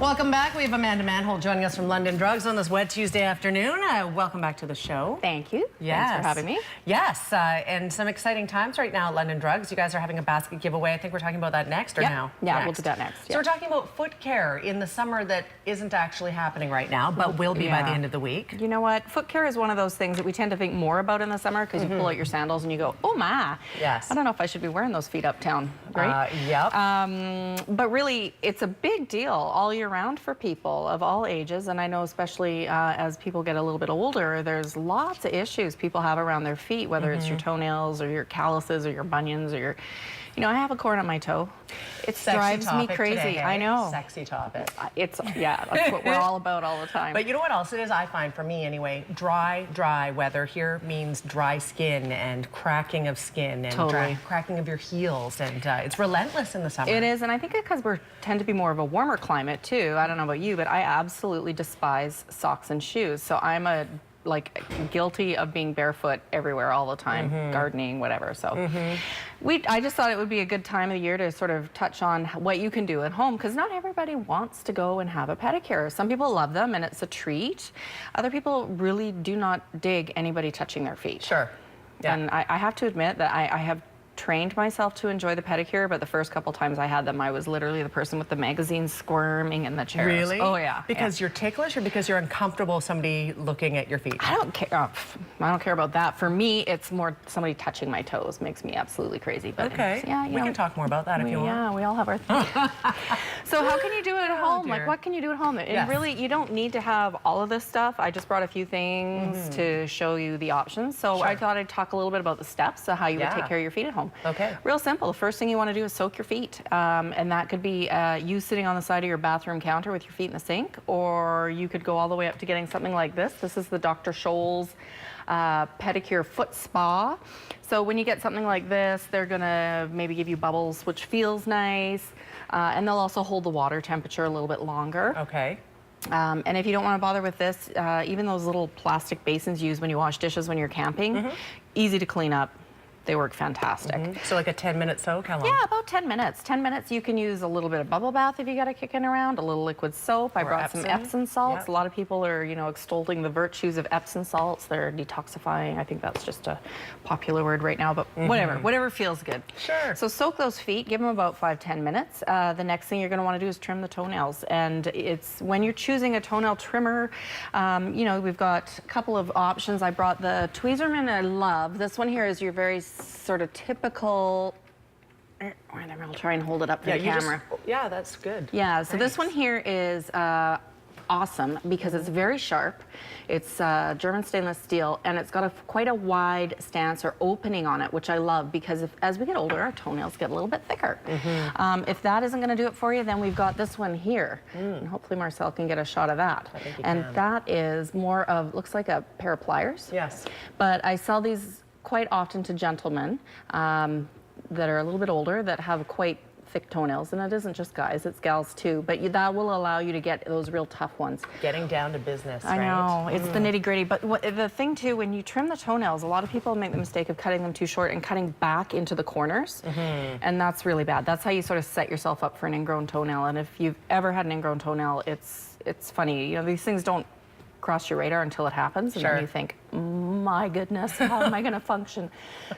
Welcome back. We have Amanda Manholt joining us from London Drugs on this wet Tuesday afternoon. Welcome back to the show. Thank you. Yes. Thanks for having me. Yes, and some exciting times right now at London Drugs. You guys are having a basket giveaway. I think we're talking about that next or now? Yeah, next. We'll do that next. So we're talking about foot care in the summer that isn't actually happening right now, but will be by the end of the week. You know what? Foot care is one of those things that we tend to think more about in the summer because you pull out your sandals and you go, oh my. Yes. I don't know if I should be wearing those feet uptown, right? Yep. But really, it's a big deal all year round for people of all ages, and I know especially as people get a little bit older, there's lots of issues people have around their feet, whether it's your toenails or your calluses or your bunions or your, you know, I have a corn on my toe. It drives me crazy. Today, hey? I know. Sexy topic. Yeah, that's what we're all about all the time. But you know what else it is, I find, for me anyway? Dry weather here means dry skin and cracking of skin and cracking of your heels, and it's relentless in the summer. It is, and I think because we tend to be more of a warmer climate too. I don't know about you, but I absolutely despise socks and shoes. So I'm guilty of being barefoot everywhere all the time, gardening, whatever. So I just thought it would be a good time of the year to sort of touch on what you can do at home, because not everybody wants to go and have a pedicure. Some people love them and it's a treat. Other people really do not dig anybody touching their feet. Sure. Yeah. And I have to admit that I have trained myself to enjoy the pedicure, but the first couple times I had them, I was literally the person with the magazine squirming in the chairs. Really? Oh yeah. Because you're ticklish, or because you're uncomfortable somebody looking at your feet? I don't care. I don't care about that. For me, it's more somebody touching my toes makes me absolutely crazy. But okay. Yeah, we can talk more about that if you want. Yeah, we all have our thing. So how can you do it at home? Dear. Like, what can you do at home? And really, you don't need to have all of this stuff. I just brought a few things to show you the options. So I thought I'd talk a little bit about the steps of how you would take care of your feet at home. Okay. Real simple. The first thing you want to do is soak your feet. And that could be you sitting on the side of your bathroom counter with your feet in the sink, or you could go all the way up to getting something like this. This is the Dr. Scholl's pedicure foot spa. So when you get something like this, they're gonna maybe give you bubbles, which feels nice. And they'll also hold the water temperature a little bit longer. Okay. And if you don't want to bother with this, even those little plastic basins used when you wash dishes when you're camping, easy to clean up. They work fantastic. So like a 10-minute soak, how long? Yeah, about 10 minutes. 10 minutes, you can use a little bit of bubble bath if you got a kicking around, a little liquid soap. I brought some Epsom salts. A lot of people are, you know, extolling the virtues of Epsom salts. They're detoxifying. I think that's just a popular word right now, but whatever feels good. Sure. So soak those feet, give them about 5-10 minutes. The next thing you're going to want to do is trim the toenails. And it's when you're choosing a toenail trimmer, you know, we've got a couple of options. I brought the Tweezerman I love. This one here is your very sort of typical, I'll try and hold it up for the camera. Yeah, that's good. Yeah, so this one here is awesome because it's very sharp. It's German stainless steel, and it's got quite a wide stance or opening on it, which I love because as we get older, our toenails get a little bit thicker. If that isn't going to do it for you, then we've got this one here, and hopefully Marcel can get a shot of that. I think he and can. That is more of, looks like a pair of pliers. Yes. But I sell these quite often to gentlemen that are a little bit older that have quite thick toenails, and it isn't just guys, it's gals too, but that will allow you to get those real tough ones. Getting down to business, I right? know, it's the nitty-gritty, but the thing too, when you trim the toenails, a lot of people make the mistake of cutting them too short and cutting back into the corners, and that's really bad. That's how you sort of set yourself up for an ingrown toenail, and if you've ever had an ingrown toenail, it's funny, you know, these things don't cross your radar until it happens, and then you think, my goodness, how am I going to function?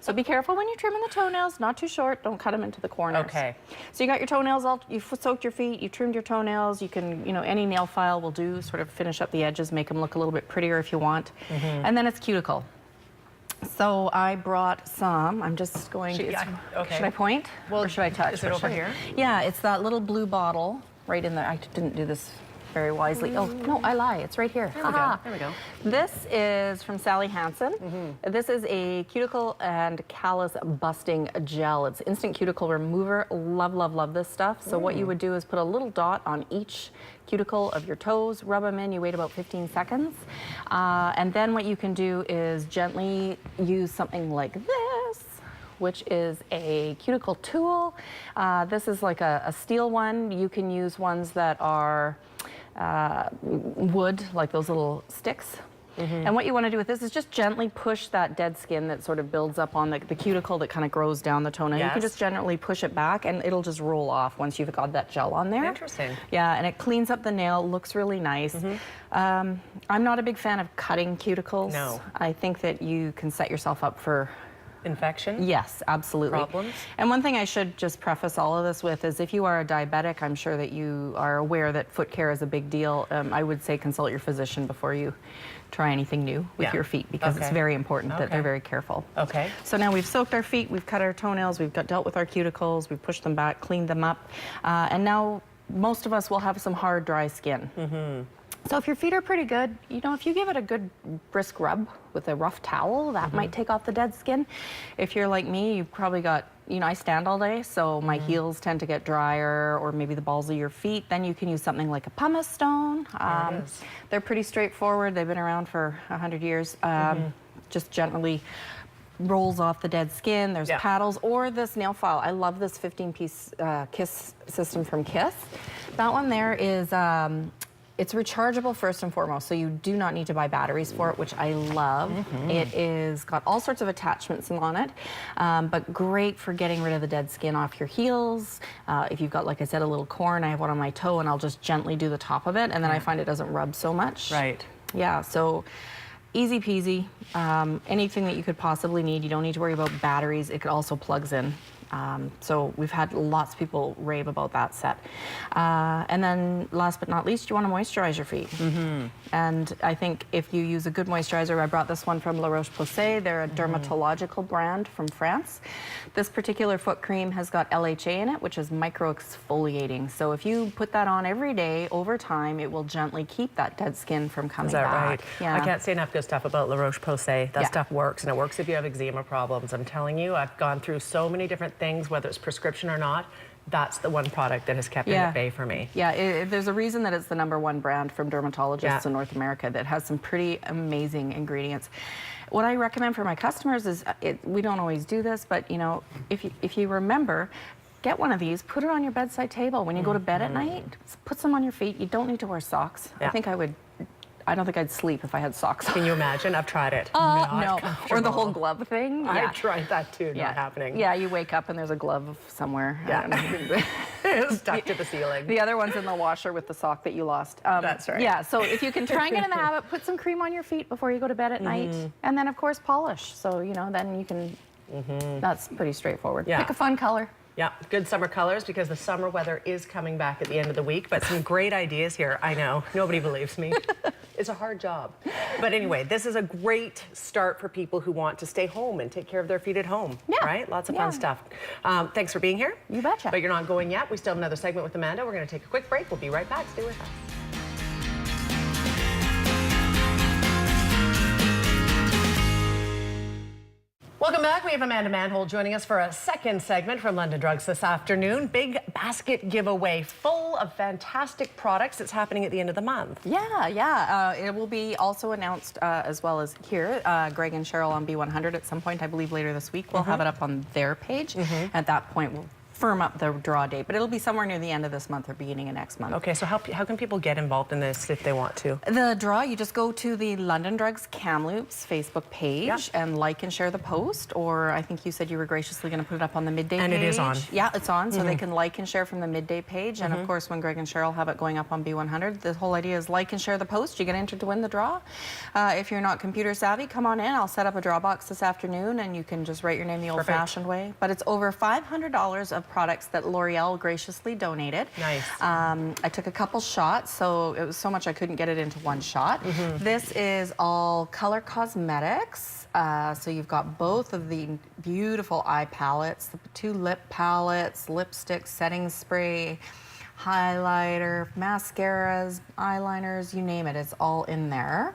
So be careful when you're trimming the toenails, not too short, don't cut them into the corners. Okay. So you got your toenails all, you've soaked your feet, you trimmed your toenails, you can, you know, any nail file will do, sort of finish up the edges, make them look a little bit prettier if you want. And then it's cuticle. So I brought some, I'm just going to, should I point? Well, or should I touch? Is it over here? Yeah, it's that little blue bottle right in there. I didn't do this very wisely. Oh, no, I lie. It's right here. There we go. There we go. This is from Sally Hansen. This is a cuticle and callus busting gel. It's instant cuticle remover. Love, love, love this stuff. So what you would do is put a little dot on each cuticle of your toes, rub them in, you wait about 15 seconds. And then what you can do is gently use something like this, which is a cuticle tool. This is like a steel one. You can use ones that are wood, like those little sticks. And what you want to do with this is just gently push that dead skin that sort of builds up on the cuticle that kind of grows down the toenail. You can just gently push it back and it'll just roll off once you've got that gel on there. Interesting. Yeah, and it cleans up the nail, looks really nice. I'm not a big fan of cutting cuticles. No. I think that you can set yourself up for infection? Yes, absolutely. Problems? And one thing I should just preface all of this with is if you are a diabetic, I'm sure that you are aware that foot care is a big deal. I would say consult your physician before you try anything new with your feet, because it's very important that they're very careful. Okay. So now we've soaked our feet, we've cut our toenails, we've dealt with our cuticles, we've pushed them back, cleaned them up, and now most of us will have some hard, dry skin. So if your feet are pretty good, you know, if you give it a good brisk rub with a rough towel, that might take off the dead skin. If you're like me, you've probably got, you know, I stand all day, so my heels tend to get drier, or maybe the balls of your feet. Then you can use something like a pumice stone. They're pretty straightforward. They've been around for 100 years. Just gently rolls off the dead skin. There's paddles, or this nail file. I love this 15-piece Kiss system from Kiss. That one there is it's rechargeable first and foremost, so you do not need to buy batteries for it, which I love. It is got all sorts of attachments on it, but great for getting rid of the dead skin off your heels. If you've got, like I said, a little corn, I have one on my toe, and I'll just gently do the top of it, and then I find it doesn't rub so much. Right. Yeah, so easy peasy. Anything that you could possibly need. You don't need to worry about batteries. It also plugs in. So we've had lots of people rave about that set. And then last but not least, you want to moisturize your feet. And I think if you use a good moisturizer, I brought this one from La Roche-Posay. They're a dermatological brand from France. This particular foot cream has got LHA in it, which is micro-exfoliating. So if you put that on every day, over time, it will gently keep that dead skin from coming back. Is that right? Yeah. I can't say enough good stuff about La Roche-Posay. That stuff works, and it works if you have eczema problems. I'm telling you, I've gone through so many different things, whether it's prescription or not. That's the one product that has kept it at bay for me. Yeah, there's a reason that it's the #1 brand from dermatologists in North America that has some pretty amazing ingredients. What I recommend for my customers is, we don't always do this, but you know, if you remember, get one of these, put it on your bedside table. When you go to bed at night, put some on your feet. You don't need to wear socks. I don't think I'd sleep if I had socks on. Can you imagine? I've tried it. No. Or the whole glove thing. I tried that too, not happening. Yeah, you wake up and there's a glove somewhere. Stuck to the ceiling. The other one's in the washer with the sock that you lost. That's right. Yeah, so if you can try and get in the habit, put some cream on your feet before you go to bed at night. And then, of course, polish. So, you know, then you can, that's pretty straightforward. Yeah. Pick a fun color. Yeah, good summer colors, because the summer weather is coming back at the end of the week. But some great ideas here. I know, nobody believes me. It's a hard job. But anyway, this is a great start for people who want to stay home and take care of their feet at home. Right? Lots of fun stuff. Thanks for being here. You betcha. But you're not going yet. We still have another segment with Amanda. We're going to take a quick break. We'll be right back. Stay with us. Welcome back. We have Amanda Manhold joining us for a second segment from London Drugs this afternoon. Big basket giveaway full of fantastic products. It's happening at the end of the month. Yeah. It will be also announced as well as here. Greg and Cheryl on B100 at some point, I believe later this week. We'll have it up on their page. At that point, we'll firm up the draw date, but it'll be somewhere near the end of this month or beginning of next month. Okay, so how can people get involved in this if they want to? The draw, you just go to the London Drugs Kamloops Facebook page and like and share the post, or I think you said you were graciously going to put it up on the Midday page. And it is on. Yeah, it's on, so they can like and share from the Midday page, and of course when Greg and Cheryl have it going up on B100, the whole idea is like and share the post, you get entered to win the draw. If you're not computer savvy, come on in, I'll set up a draw box this afternoon and you can just write your name the old-fashioned way. But it's over $500 of products that L'Oreal graciously donated. Nice. I took a couple shots, so it was so much I couldn't get it into one shot. This is all color cosmetics. So you've got both of the beautiful eye palettes, the 2 lip palettes, lipstick, setting spray, highlighter, mascaras, eyeliners, you name it, it's all in there.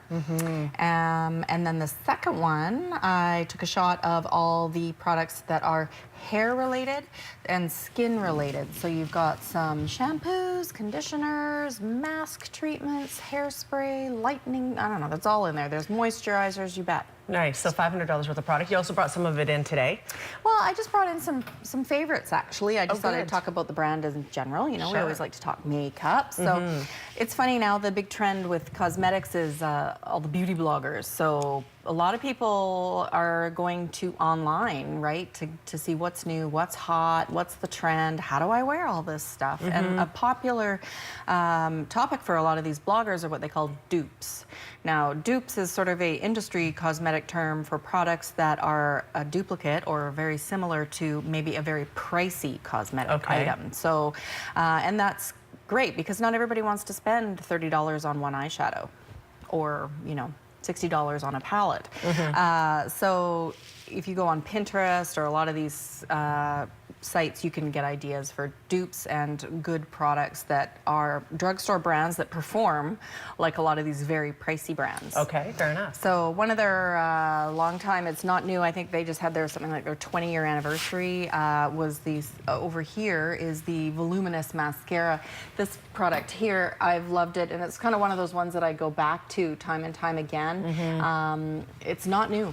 And then the second one, I took a shot of all the products that are hair related and skin related. So you've got some shampoos, conditioners, mask treatments, hairspray, lightening, I don't know, that's all in there. There's moisturizers, you bet. Nice. So $500 worth of product. You also brought some of it in today. Well, I just brought in some favorites, actually. I just thought I'd good. talk about the brand in general. You know, we Sure. always like to talk makeup. So it's funny now, the big trend with cosmetics is all the beauty bloggers. So a lot of people are going to online, right, to see what's new, what's hot, what's the trend, how do I wear all this stuff? And a popular topic for a lot of these bloggers are what they call dupes. Now, dupes is sort of a industry cosmetic term for products that are a duplicate or very similar to maybe a very pricey cosmetic item. So, and that's great because not everybody wants to spend $30 on one eyeshadow or, you know, $60 on a palette. So if you go on Pinterest or a lot of these sites, you can get ideas for dupes and good products that are drugstore brands that perform like a lot of these very pricey brands. Okay, fair enough. So one of their long time, it's not new, I think they just had their something like their 20-year anniversary, was these, over here is the Voluminous Mascara. This product here, I've loved it, and it's kind of one of those ones that I go back to time and time again. It's not new.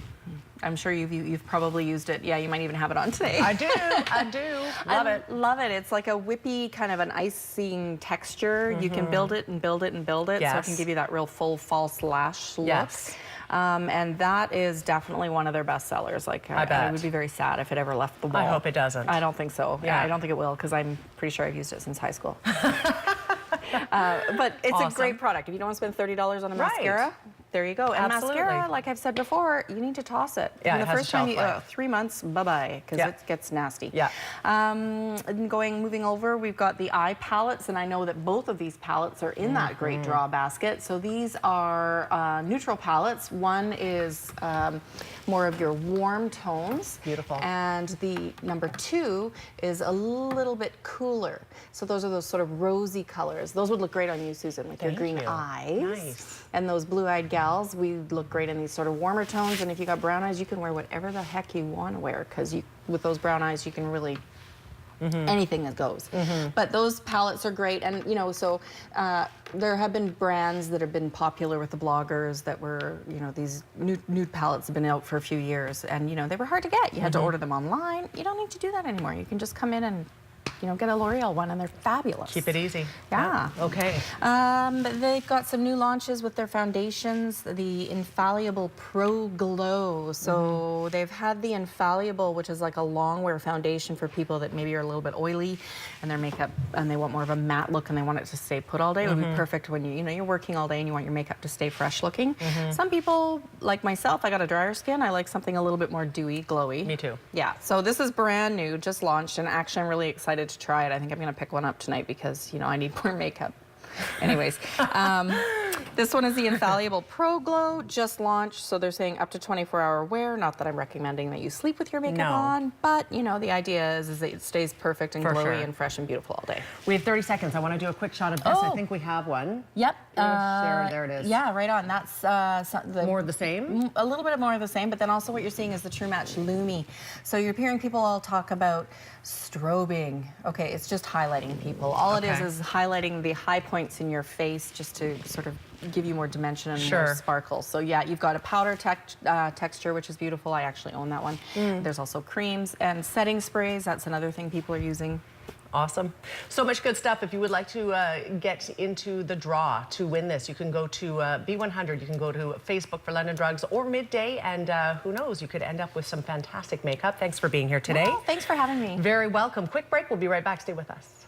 I'm sure you've probably used it. Yeah, you might even have it on today. I do. I do. Love it. Love it. It's like a whippy kind of an icing texture. You can build it and build it and build it, so it can give you that real full false lash look. Yes. And that is definitely one of their best sellers. Like, I would be very sad if it ever left the wall. I hope it doesn't. I don't think so. Yeah. I don't think it will, because I'm pretty sure I've used it since high school. But it's a great product. If you don't want to spend $30 on a mascara, there you go. And mascara, like I've said before, you need to toss it. Yeah, the first time, 3 months, bye-bye, because it gets nasty. Yeah. Moving over, we've got the eye palettes, and I know that both of these palettes are in that great draw basket. So these are neutral palettes. One is more of your warm tones. Beautiful. And the number 2 is a little bit cooler. So those are those sort of rosy colors. Those would look great on you, Susan, with your green eyes. Nice. And those blue-eyed gals, we look great in these sort of warmer tones. And if you got brown eyes, you can wear whatever the heck you want to wear, because with those brown eyes, you can really anything that goes. But those palettes are great, and you know, so there have been brands that have been popular with the bloggers that were, you know, these nude palettes have been out for a few years, and you know, they were hard to get. You had to order them online. You don't need to do that anymore. You can just come in and, you know, get a L'Oreal one, and they're fabulous. Keep it easy. Yeah. Okay. They've got some new launches with their foundations, the Infallible Pro Glow. So they've had the Infallible, which is like a long wear foundation for people that maybe are a little bit oily and their makeup, and they want more of a matte look and they want it to stay put all day. It would be perfect when you know, you're working all day and you want your makeup to stay fresh looking. Some people, like myself, I got a drier skin. I like something a little bit more dewy, glowy. Me too. Yeah. So this is brand new, just launched, and actually I'm really excited to try it. I think I'm going to pick one up tonight because, you know, I need more makeup. Anyways, this one is the Infallible Pro Glow, just launched, so they're saying up to 24-hour wear. Not that I'm recommending that you sleep with your makeup on, but, you know, the idea is that it stays perfect and glowy and fresh and beautiful all day. We have 30 seconds. I want to do a quick shot of this. I think we have one. Yep. There it is. Yeah, right on. That's More of the same? A little bit more of the same, but then also what you're seeing is the True Match Lumi. So you're hearing people all talk about strobing. Okay, it's just highlighting people. All it is highlighting the high points in your face just to sort of give you more dimension and more sparkle. So yeah, you've got a powder texture, which is beautiful. I actually own that one. There's also creams and setting sprays. That's another thing people are using. Awesome. So much good stuff. If you would like to get into the draw to win this, you can go to B100. You can go to Facebook for London Drugs or Midday, and who knows, you could end up with some fantastic makeup. Thanks for being here today. Well, thanks for having me. Very welcome. Quick break. We'll be right back. Stay with us.